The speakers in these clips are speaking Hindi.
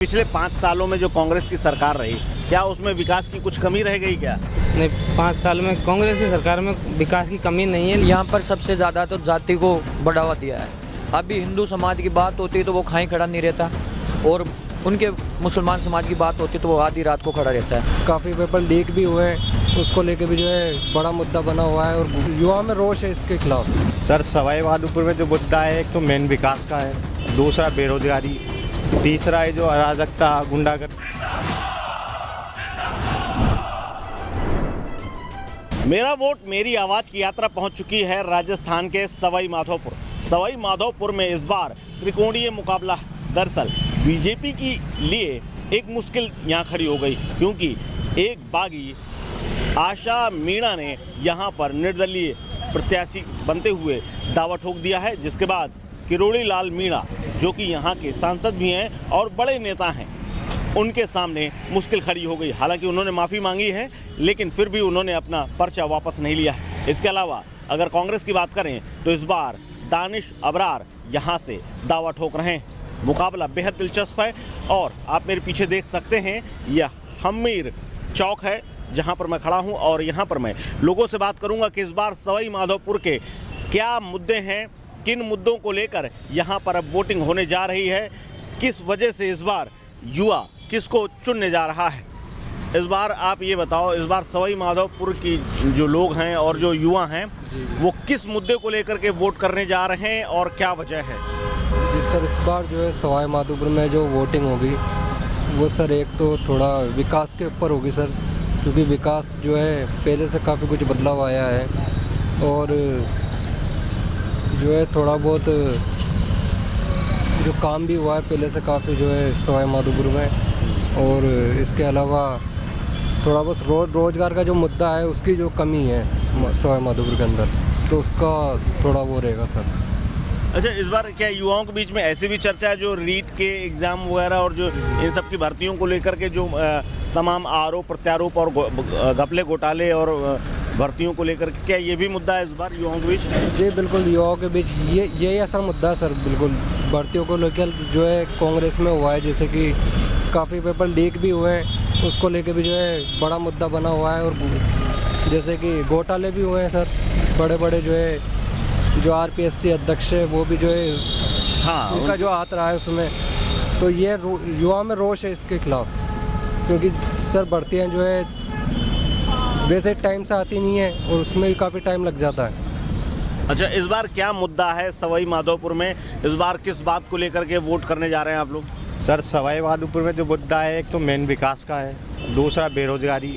पिछले 5 सालों में जो कांग्रेस की सरकार रही, क्या उसमें विकास की कुछ कमी रह गई क्या? नहीं, 5 साल में कांग्रेस की सरकार में विकास की कमी नहीं है। यहाँ पर सबसे ज़्यादा तो जाति को बढ़ावा दिया है। अभी हिंदू समाज की बात होती है तो वो खाई खड़ा नहीं रहता, और उनके मुसलमान समाज की बात होती है तो वो आधी रात को खड़ा रहता है। काफ़ी पेपर लीक भी हुए हैं, उसको लेके भी जो है बड़ा मुद्दा बना हुआ है और युवा में रोष है इसके खिलाफ। सर, सवाई माधोपुर में जो मुद्दा है, एक तो मेन विकास का है, दूसरा बेरोजगारी, तीसरा है जो अराजकता, गुंडागर्दी। मेरा वोट मेरी आवाज़ की यात्रा पहुंच चुकी है राजस्थान के सवाई माधोपुर। सवाई माधोपुर में इस बार त्रिकोणीय मुकाबला। दरअसल बीजेपी के लिए एक मुश्किल यहाँ खड़ी हो गई, क्योंकि एक बागी आशा मीणा ने यहाँ पर निर्दलीय प्रत्याशी बनते हुए दावा ठोक दिया है, जिसके बाद किरोड़ी लाल मीणा, जो कि यहाँ के सांसद भी हैं और बड़े नेता हैं, उनके सामने मुश्किल खड़ी हो गई। हालांकि उन्होंने माफ़ी मांगी है, लेकिन फिर भी उन्होंने अपना पर्चा वापस नहीं लिया है। इसके अलावा अगर कांग्रेस की बात करें तो इस बार दानिश अबरार यहाँ से दावा ठोक रहे हैं। मुकाबला बेहद दिलचस्प है और आप मेरे पीछे देख सकते हैं, यह हमीर चौक है जहाँ पर मैं खड़ा हूँ, और यहाँ पर मैं लोगों से बात करूँगा कि इस बार सवाई माधोपुर के क्या मुद्दे हैं, किन मुद्दों को लेकर यहाँ पर अब वोटिंग होने जा रही है, किस वजह से इस बार युवा किसको चुनने जा रहा है। इस बार आप ये बताओ, इस बार सवाई माधोपुर की जो लोग हैं और जो युवा हैं वो किस मुद्दे को लेकर के वोट करने जा रहे हैं और क्या वजह है? जी सर, इस बार जो है सवाई माधोपुर में जो वोटिंग होगी वो सर एक तो थोड़ा विकास के ऊपर होगी सर, क्योंकि विकास जो है पहले से काफ़ी कुछ बदलाव आया है, और जो है थोड़ा बहुत जो काम भी हुआ है पहले से काफ़ी जो है सवाई माधोपुर में। और इसके अलावा थोड़ा बहुत रोज़गार का जो मुद्दा है उसकी जो कमी है सवाई माधोपुर के अंदर, तो उसका थोड़ा वो रहेगा सर। अच्छा, इस बार क्या युवाओं के बीच में ऐसी भी चर्चा है जो रीट के एग्ज़ाम वगैरह और जो इन सब की भर्तियों को लेकर के जो तमाम आरोप प्रत्यारोप और घपले घोटाले और भर्तियों को लेकर के, क्या ये भी मुद्दा है इस बार युवाओं के बीच? जी बिल्कुल, युवाओं के बीच यही असल मुद्दा है सर। बिल्कुल, भर्तियों को लेकर जो है कांग्रेस में हुआ है, जैसे कि काफ़ी पेपर लीक भी हुए हैं, उसको लेके भी जो है बड़ा मुद्दा बना हुआ है, और जैसे कि घोटाले भी हुए हैं सर, बड़े बड़े जो है जो आरपीएससी अध्यक्ष है वो भी जो है, हाँ, उनका जो हाथ रहा है उसमें। तो ये युवा में रोष है इसके खिलाफ, क्योंकि सर भर्तियाँ जो है वैसे टाइम से आती नहीं है और उसमें भी काफ़ी टाइम लग जाता है। अच्छा, इस बार क्या मुद्दा है सवाई माधोपुर में? इस बार किस बात को लेकर के वोट करने जा रहे हैं आप लोग? सर, सवाई माधोपुर में जो मुद्दा है, एक तो मेन विकास का है, दूसरा बेरोजगारी,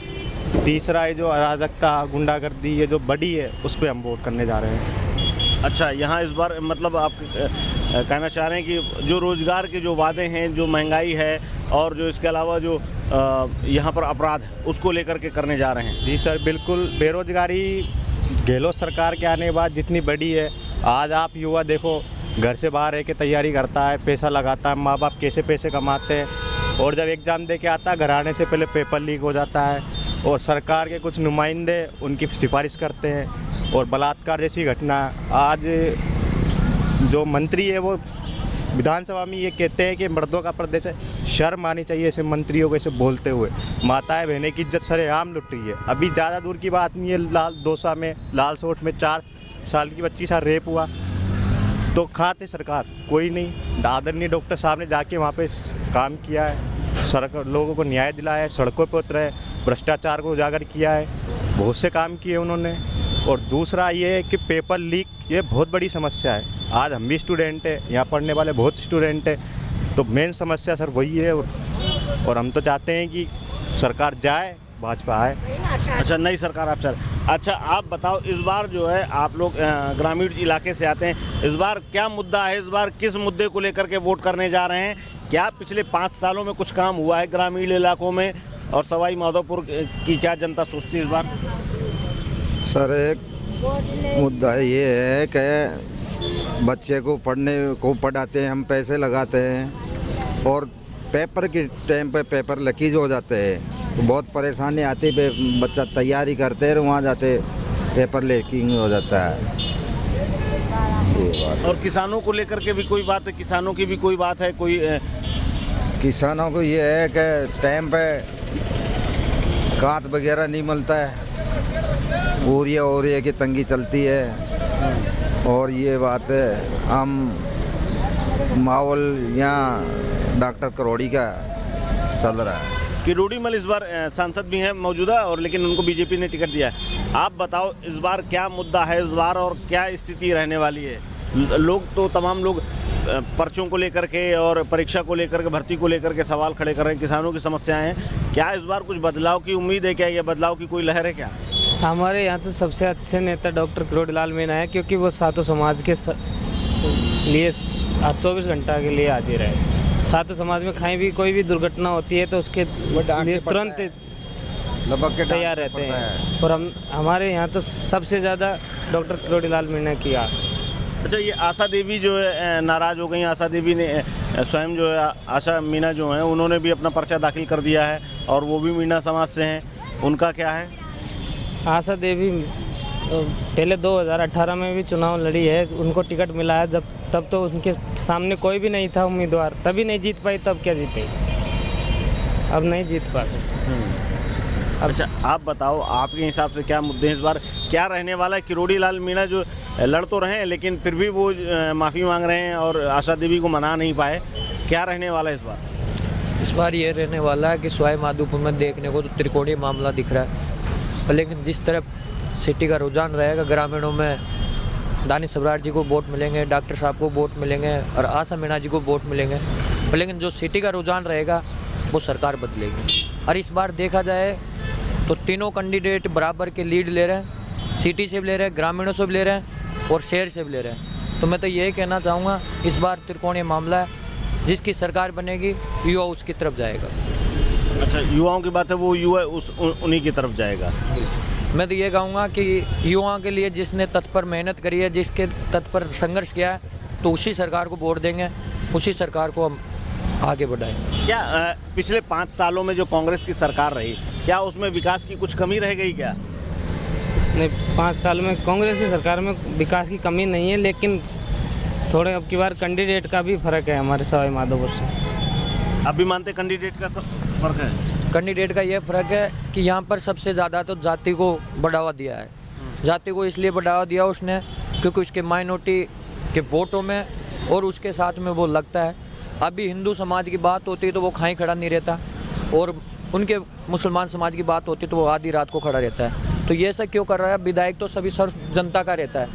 तीसरा है जो अराजकता, गुंडागर्दी, ये जो बड़ी है उस पर हम वोट करने जा रहे हैं। अच्छा, यहाँ इस बार मतलब आप कहना चाह रहे हैं कि जो रोज़गार के जो वादे हैं, जो महंगाई है और जो इसके अलावा जो यहाँ पर अपराध है, उसको लेकर के करने जा रहे हैं? जी सर, बिल्कुल। बेरोजगारी गहलोत सरकार के आने के बाद जितनी बड़ी है, आज आप युवा देखो, घर से बाहर रह के तैयारी करता है, पैसा लगाता है, माँ बाप कैसे पैसे कमाते हैं, और जब एग्ज़ाम दे के आता है घर आने से पहले पेपर लीक हो जाता है, और सरकार के कुछ नुमाइंदे उनकी सिफारिश करते हैं, और बलात्कार जैसी घटना। आज जो मंत्री है वो विधानसभा में ये कहते हैं कि मर्दों का प्रदेश है। शर्म आनी चाहिए ऐसे मंत्रियों को ऐसे बोलते हुए। माताएं बहनें की इज्जत सरेआम लुट रही है। अभी ज़्यादा दूर की बात नहीं है, दौसा में, लालसोट में 4 साल की बच्ची साथ रेप हुआ, तो खाते सरकार कोई नहीं। आदरणीय डॉक्टर साहब ने जाके वहाँ पे काम किया है, सरकार लोगों को न्याय दिलाया है, सड़कों पर उतरे, भ्रष्टाचार को उजागर किया है, बहुत से काम किए उन्होंने। और दूसरा ये है कि पेपर लीक, ये बहुत बड़ी समस्या है। आज हम भी स्टूडेंट हैं, यहाँ पढ़ने वाले बहुत स्टूडेंट हैं, तो मेन समस्या सर वही है। और हम तो चाहते हैं कि सरकार जाए, भाजपा आए। अच्छा, नई सरकार आप सर। अच्छा, आप बताओ, इस बार जो है आप लोग ग्रामीण इलाके से आते हैं, इस बार क्या मुद्दा है? इस बार किस मुद्दे को लेकर के वोट करने जा रहे हैं? क्या पिछले 5 सालों में कुछ काम हुआ है ग्रामीण इलाकों में, और सवाई माधोपुर की क्या जनता सोचती है इस बार? सर, एक मुद्दा ये है कि बच्चे को पढ़ने को पढ़ाते हैं, हम पैसे लगाते हैं, और पेपर के टाइम पे पेपर लीकेज हो जाते हैं, तो बहुत परेशानी आती है। बच्चा तैयारी करते हैं, वहाँ जाते पेपर लीकिंग हो जाता है। और किसानों को लेकर के भी कोई बात है? किसानों की भी कोई बात है? कोई किसानों को ये है कि टाइम पे खाद वगैरह नहीं मिलता है, यूरिया की तंगी चलती है। और ये बात है, हम माहौल यहाँ डॉक्टर करोड़ी का चल रहा है। किरोड़ी मल इस बार सांसद भी हैं मौजूदा, और लेकिन उनको बीजेपी ने टिकट दिया है। आप बताओ इस बार क्या मुद्दा है इस बार, और क्या स्थिति रहने वाली है? लोग तो तमाम लोग पर्चों को लेकर के और परीक्षा को लेकर के, भर्ती को लेकर के सवाल खड़े कर रहे हैं, किसानों की समस्याएं हैं। क्या इस बार कुछ बदलाव की उम्मीद है क्या, या बदलाव की कोई लहर है क्या? हमारे यहाँ तो सबसे अच्छे नेता डॉक्टर किरोड़ीलाल मीणा है, क्योंकि वो सातों समाज के लिए 24 घंटा के लिए हाजिर है। सातों समाज में कहीं भी कोई भी दुर्घटना होती है तो उसके लिए तुरंत तैयार रहते हैं। और हमारे यहाँ तो सबसे ज़्यादा डॉक्टर किरोड़ीलाल मीणा की अच्छा, ये आशा देवी जो है नाराज़ हो गई। आशा देवी ने स्वयं जो है, आशा मीणा जो हैं, उन्होंने भी अपना पर्चा दाखिल कर दिया है, और वो भी मीणा समाज से हैं। उनका क्या है? आशा देवी पहले 2018 में भी चुनाव लड़ी है, उनको टिकट मिला है। तब तो उनके सामने कोई भी नहीं था उम्मीदवार, तभी नहीं जीत पाई, तब क्या जीते? अब नहीं जीत पाते। अच्छा, आप बताओ आपके हिसाब से क्या मुद्दे हैं इस बार, क्या रहने वाला है? किरोड़ीलाल मीणा जो लड़ तो रहे हैं, लेकिन फिर भी वो माफ़ी मांग रहे हैं और आशा देवी को मना नहीं पाए। क्या रहने वाला है इस बार? इस बार ये रहने वाला है कि सवाई माधोपुर में देखने को तो त्रिकोणीय मामला दिख रहा है, लेकिन जिस तरह सिटी का रुझान रहेगा, ग्रामीणों में दानिश सब्रार जी को वोट मिलेंगे, डॉक्टर साहब को वोट मिलेंगे और आशा मीणा जी को वोट मिलेंगे, लेकिन जो सिटी का रुझान रहेगा वो सरकार बदलेगी। और इस बार देखा जाए तो तीनों कैंडिडेट बराबर के लीड ले रहे हैं, सिटी से भी ले रहे हैं, ग्रामीणों से भी ले रहे हैं और शहर से भी ले रहे हैं। तो मैं तो यही कहना चाहूँगा, इस बार त्रिकोणीय मामला है, जिसकी सरकार बनेगी युवा उसकी तरफ जाएगा। अच्छा, युवाओं की बात है, वो युवा उन्हीं की तरफ जाएगा। मैं तो ये कहूँगा कि युवाओं के लिए जिसने तत्पर मेहनत करी है, जिसके तत्पर संघर्ष किया है, तो उसी सरकार को वोट देंगे, उसी सरकार को हम आगे बढ़ाएंगे। क्या पिछले 5 सालों में जो कांग्रेस की सरकार रही, क्या उसमें विकास की कुछ कमी रह गई क्या? नहीं, 5 साल में कांग्रेस की सरकार में विकास की कमी नहीं है, लेकिन थोड़े अब की बार कैंडिडेट का भी फर्क है हमारे सवाई माधोपुर से। अभी मानते कैंडिडेट का फर्क है? कैंडिडेट का ये फर्क है कि यहाँ पर सबसे ज़्यादा तो जाति को बढ़ावा दिया है। जाति को इसलिए बढ़ावा दिया उसने क्योंकि उसके माइनॉरिटी के वोटों में और उसके साथ में वो लगता है। अभी हिंदू समाज की बात होती है तो वो खाई खड़ा नहीं रहता, और उनके मुसलमान समाज की बात होती है तो वो आधी रात को खड़ा रहता है। तो ये ऐसा क्यों कर रहा है? विधायक तो सभी सर्व जनता का रहता है,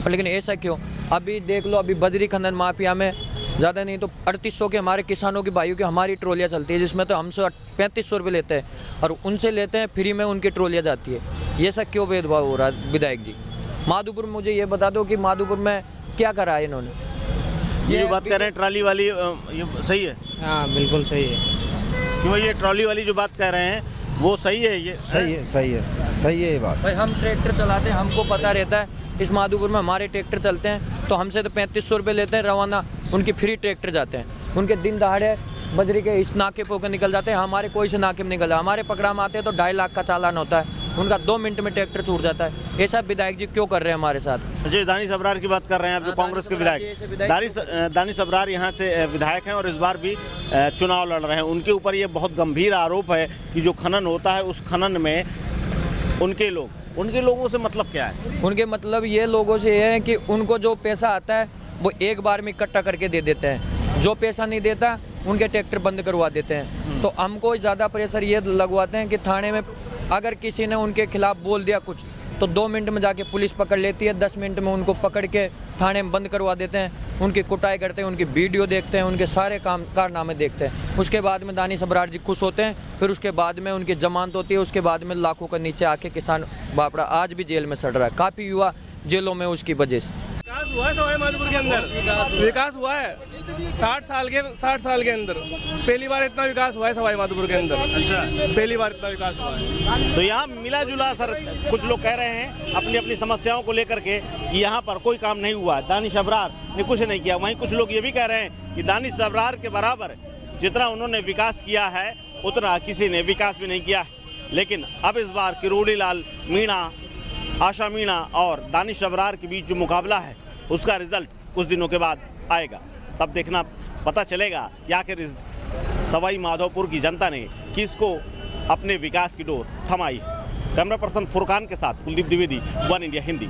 पर लेकिन ऐसा क्यों? अभी देख लो, अभी बजरी खनन माफिया में ज़्यादा नहीं तो 3800 के हमारे किसानों की भाइयों की हमारी ट्रॉलियाँ चलती है, जिसमें तो हमसे 3500 रुपये लेते हैं और उनसे लेते हैं फ्री में उनकी ट्रॉलियाँ जाती है। ये सब क्यों भेदभाव हो रहा है विधायक जी? माधोपुर में मुझे ये बता दो कि माधोपुर में क्या करा है इन्होंने? ये बात कर रहे हैं ट्रॉली वाली, ये सही है? हाँ, बिल्कुल सही है। क्यों ये ट्रॉली वाली जो बात कर रहे हैं वो सही है? ये सही है ये बात। भाई हम ट्रैक्टर चलाते हैं, हमको पता रहता है इस माधोपुर में हमारे ट्रैक्टर चलते हैं, तो हमसे तो 3500 रुपये लेते हैं रवाना, उनकी फ्री ट्रैक्टर जाते हैं। उनके दिन दहाड़े बजरी के इस नाके पे होकर निकल जाते हैं, हमारे कोई से नाके में निकल जाए। हमारे पकड़ा में आते हैं तो 2.5 लाख का चालान होता है, उनका 2 मिनट में ट्रैक्टर छूट जाता है। ये सब विधायक जी क्यों कर रहे हैं हमारे साथ? अच्छा, दानिश अबरार की बात कर रहे हैं आप, जो कांग्रेस के विधायक दानिश अबरार यहाँ से विधायक हैं और इस बार भी चुनाव लड़ रहे हैं। उनके ऊपर ये बहुत गंभीर आरोप है कि जो खनन होता है उस खनन में उनके लोगों से मतलब क्या है? उनके मतलब ये लोगों से ये है कि उनको जो पैसा आता है वो एक बार में इकट्ठा करके दे देते हैं, जो पैसा नहीं देता उनके ट्रैक्टर बंद करवा देते हैं। तो हमको ज़्यादा प्रेशर ये लगवाते हैं कि थाने में अगर किसी ने उनके खिलाफ बोल दिया कुछ तो 2 मिनट में जाके पुलिस पकड़ लेती है, 10 मिनट में उनको पकड़ के थाने में बंद करवा देते हैं, उनकी कुटाई करते हैं, उनकी वीडियो देखते हैं, उनके सारे काम कारनामे देखते हैं। उसके बाद में दानिश अबरार जी खुश होते हैं, फिर उसके बाद में उनकी जमानत होती है, उसके बाद में लाखों का नीचे आके किसान बापड़ा आज भी जेल में सड़ रहा है, काफ़ी युवा जेलों में उसकी वजह से। विकास हुआ है सवाई माधोपुर के अंदर, विकास हुआ है 60 साल के अंदर पहली बार इतना विकास हुआ है सवाई माधोपुर के अंदर। अच्छा, पहली बार इतना विकास हुआ है। तो यहाँ मिला जुला सर, कुछ लोग कह रहे हैं अपनी अपनी समस्याओं को लेकर के कि यहाँ पर कोई काम नहीं हुआ, दानिश अबरार ने कुछ नहीं किया। वहीं कुछ लोग ये भी कह रहे हैं कि दानिश अबरार के बराबर जितना उन्होंने विकास किया है उतना किसी ने विकास भी नहीं किया है। लेकिन अब इस बार किरोड़ीलाल मीणा, आशा मीणा और दानिश अबरार के बीच जो मुकाबला है उसका रिजल्ट कुछ दिनों के बाद आएगा, तब देखना पता चलेगा कि आखिर इस सवाई माधोपुर की जनता ने किसको अपने विकास की डोर थमाई। कैमरा पर्सन फुरकान के साथ कुलदीप द्विवेदी, वन इंडिया हिंदी।